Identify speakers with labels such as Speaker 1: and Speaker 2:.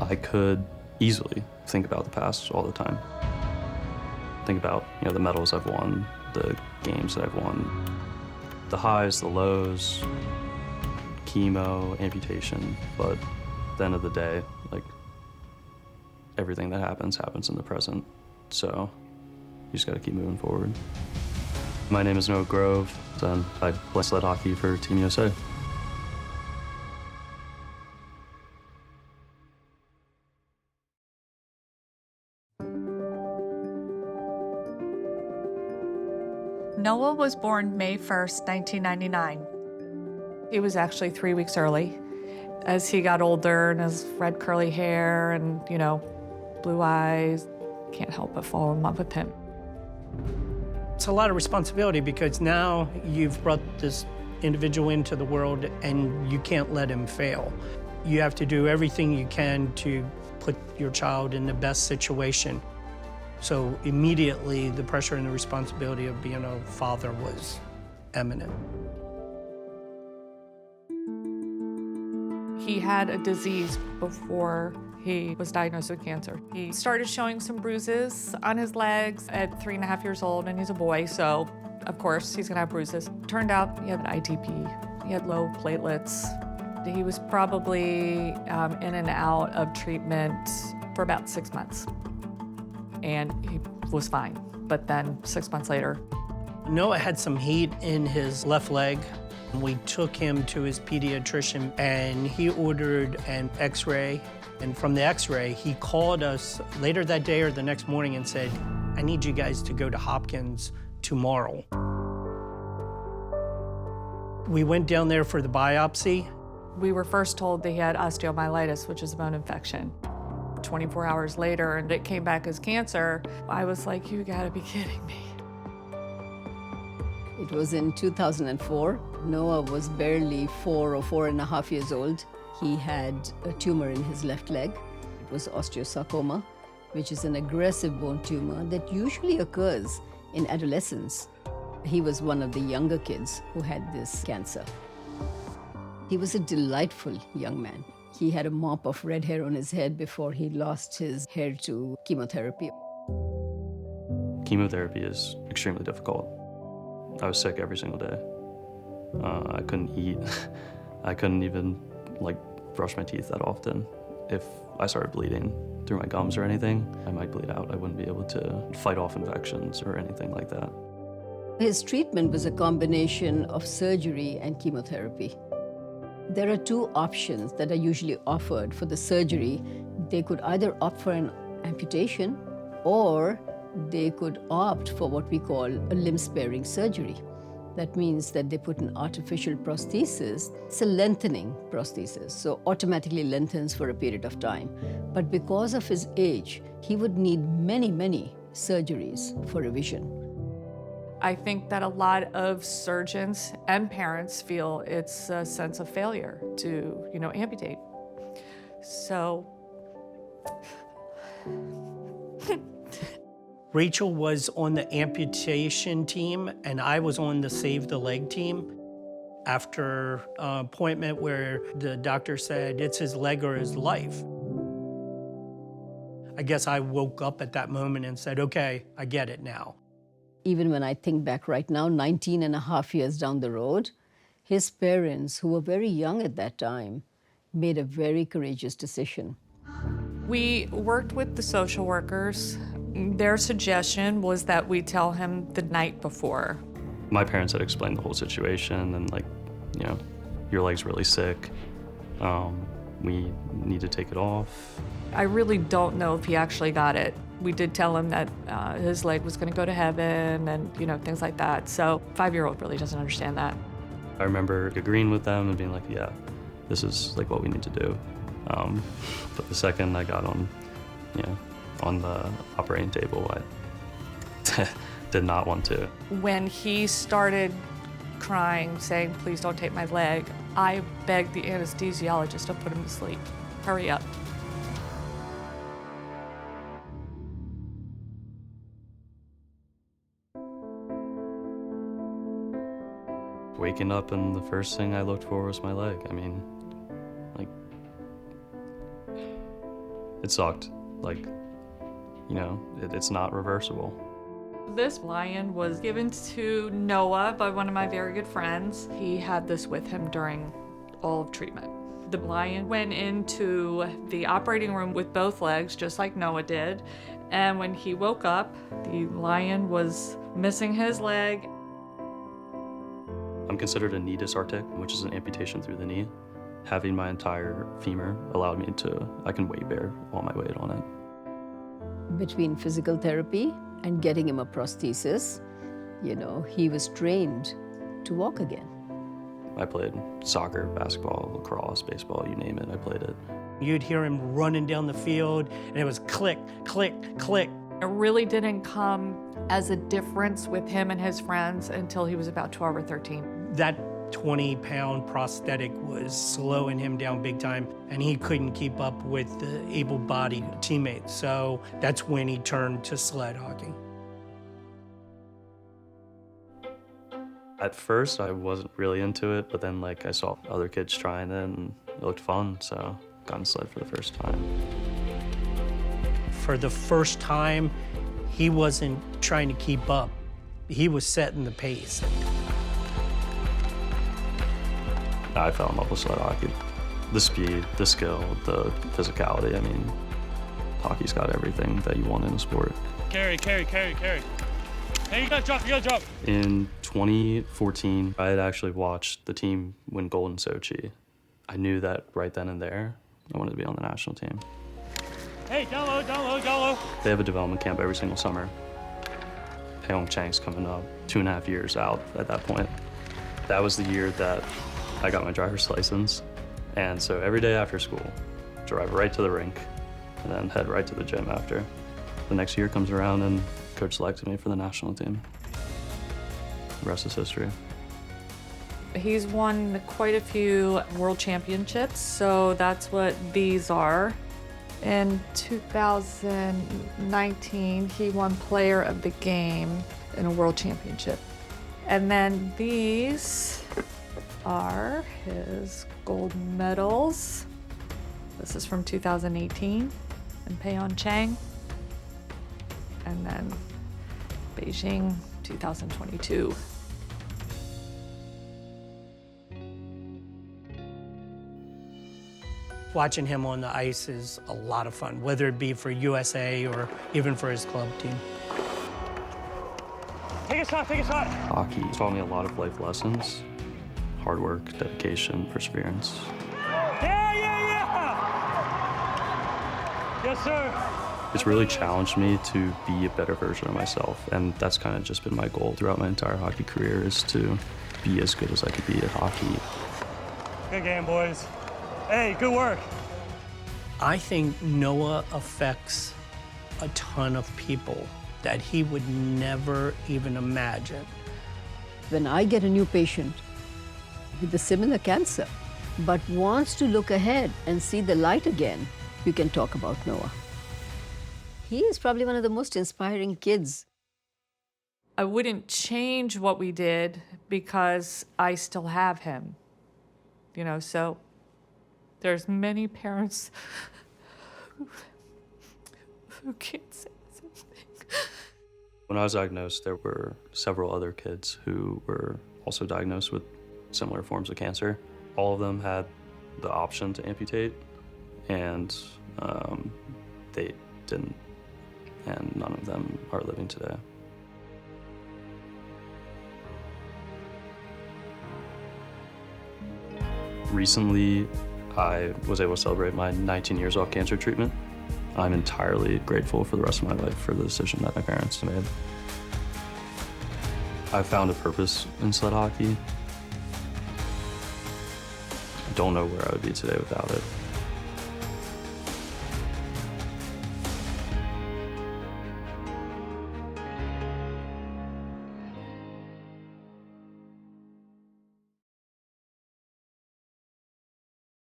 Speaker 1: I could easily think about the past all the time. Think about, the medals I've won, the games that I've won, the highs, the lows, chemo, amputation, but at the end of the day, everything that happens in the present. So you just gotta keep moving forward. My name is Noah Grove, and I play sled hockey for Team USA.
Speaker 2: Noah was born May 1st, 1999. He was actually 3 weeks early. As he got older and his red curly hair and, blue eyes, can't help but fall in love with him.
Speaker 3: It's a lot of responsibility because now you've brought this individual into the world and you can't let him fail. You have to do everything you can to put your child in the best situation. So immediately the pressure and the responsibility of being a father was eminent.
Speaker 2: He had a disease before he was diagnosed with cancer. He started showing some bruises on his legs at 3.5 years old, and he's a boy, so of course he's gonna have bruises. Turned out he had an ITP. He had low platelets. He was probably in and out of treatment for about 6 months, and he was fine. But then 6 months later,
Speaker 3: Noah had some heat in his left leg. We took him to his pediatrician and he ordered an x-ray. And from the x-ray, he called us later that day or the next morning and said, I need you guys to go to Hopkins tomorrow. We went down there for the biopsy.
Speaker 2: we were first told that he had osteomyelitis, which is a bone infection. 24 hours later, and it came back as cancer. I was like, you gotta be kidding me.
Speaker 4: It was in 2004. Noah was barely 4 or 4.5 years old. He had a tumor in his left leg. It was osteosarcoma, which is an aggressive bone tumor that usually occurs in adolescence. He was one of the younger kids who had this cancer. He was a delightful young man. He had a mop of red hair on his head before he lost his hair to chemotherapy.
Speaker 1: Chemotherapy is extremely difficult. I was sick every single day. I couldn't eat. I couldn't even brush my teeth that often. If I started bleeding through my gums or anything, I might bleed out. I wouldn't be able to fight off infections or anything like that.
Speaker 4: His treatment was a combination of surgery and chemotherapy. There are 2 options that are usually offered for the surgery. They could either opt for an amputation or they could opt for what we call a limb-sparing surgery. That means that they put an artificial prosthesis. It's a lengthening prosthesis, so automatically lengthens for a period of time. But because of his age, he would need many, many surgeries for revision.
Speaker 2: I think that a lot of surgeons and parents feel it's a sense of failure to, amputate. So.
Speaker 3: Rachel was on the amputation team, and I was on the Save the Leg team. After an appointment where the doctor said, it's his leg or his life. I guess I woke up at that moment and said, okay, I get it now.
Speaker 4: Even when I think back right now, 19.5 years down the road, his parents, who were very young at that time, made a very courageous decision.
Speaker 2: We worked with the social workers. Their suggestion was that we tell him the night before.
Speaker 1: My parents had explained the whole situation and your leg's really sick. We need to take it off.
Speaker 2: I really don't know if he actually got it. We did tell him that his leg was going to go to heaven and, things like that. So 5-year-old really doesn't understand that.
Speaker 1: I remember agreeing with them and being like, yeah, this is what we need to do. But the second I got on the operating table, I did not want to.
Speaker 2: When he started crying, saying, please don't take my leg, I begged the anesthesiologist to put him to sleep. Hurry up.
Speaker 1: Waking up and the first thing I looked for was my leg. It sucked. Like, you know, it's not reversible.
Speaker 2: This lion was given to Noah by one of my very good friends. He had this with him during all of treatment. The lion went into the operating room with both legs, just like Noah did. And when he woke up, the lion was missing his leg.
Speaker 1: I'm considered a knee dysartic, which is an amputation through the knee. Having my entire femur allowed me I can weight bear all my weight on it.
Speaker 4: Between physical therapy and getting him a prosthesis, you know, he was trained to walk again.
Speaker 1: I played soccer, basketball, lacrosse, baseball, you name it, I played it.
Speaker 3: You'd hear him running down the field, and it was click, click, click.
Speaker 2: It really didn't come as a difference with him and his friends until he was about 12 or 13.
Speaker 3: That 20-pound prosthetic was slowing him down big time, and he couldn't keep up with the able-bodied teammates. So that's when he turned to sled hockey.
Speaker 1: At first, I wasn't really into it, but then I saw other kids trying it, and it looked fun, so got in sled for the first time.
Speaker 3: For the first time, he wasn't trying to keep up. He was setting the pace.
Speaker 1: I fell in love with sled hockey. The speed, the skill, the physicality. I mean, hockey's got everything that you want in a sport.
Speaker 5: Carry. Hey, you gotta drop.
Speaker 1: In 2014, I had actually watched the team win gold in Sochi. I knew that right then and there, I wanted to be on the national team.
Speaker 5: Hey, down low.
Speaker 1: They have a development camp every single summer. Pyeongchang's coming up, 2.5 years out at that point. That was the year that I got my driver's license. And so every day after school, drive right to the rink and then head right to the gym after. The next year comes around and coach selected me for the national team. The rest is history.
Speaker 2: He's won quite a few world championships, so that's what these are. In 2019, he won Player of the Game in a world championship. And then these are his gold medals. This is from 2018 in Pyeongchang. And then Beijing, 2022.
Speaker 3: Watching him on the ice is a lot of fun, whether it be for USA or even for his club team.
Speaker 5: Take a shot.
Speaker 1: Hockey taught me a lot of life lessons. Hard work, dedication, perseverance.
Speaker 5: Yeah! Yes, sir.
Speaker 1: It's really challenged me to be a better version of myself, and that's kind of just been my goal throughout my entire hockey career, is to be as good as I could be at hockey.
Speaker 5: Good game, boys. Hey, good work.
Speaker 3: I think Noah affects a ton of people that he would never even imagine.
Speaker 4: When I get a new patient with a similar cancer, but wants to look ahead and see the light again, you can talk about Noah. He is probably one of the most inspiring kids.
Speaker 2: I wouldn't change what we did because I still have him, so there's many parents who can't say something.
Speaker 1: When I was diagnosed, there were several other kids who were also diagnosed with similar forms of cancer. All of them had the option to amputate, and they didn't, and none of them are living today. Recently, I was able to celebrate my 19 years off cancer treatment. I'm entirely grateful for the rest of my life for the decision that my parents made. I found a purpose in sled hockey. I don't know where I would be today without it.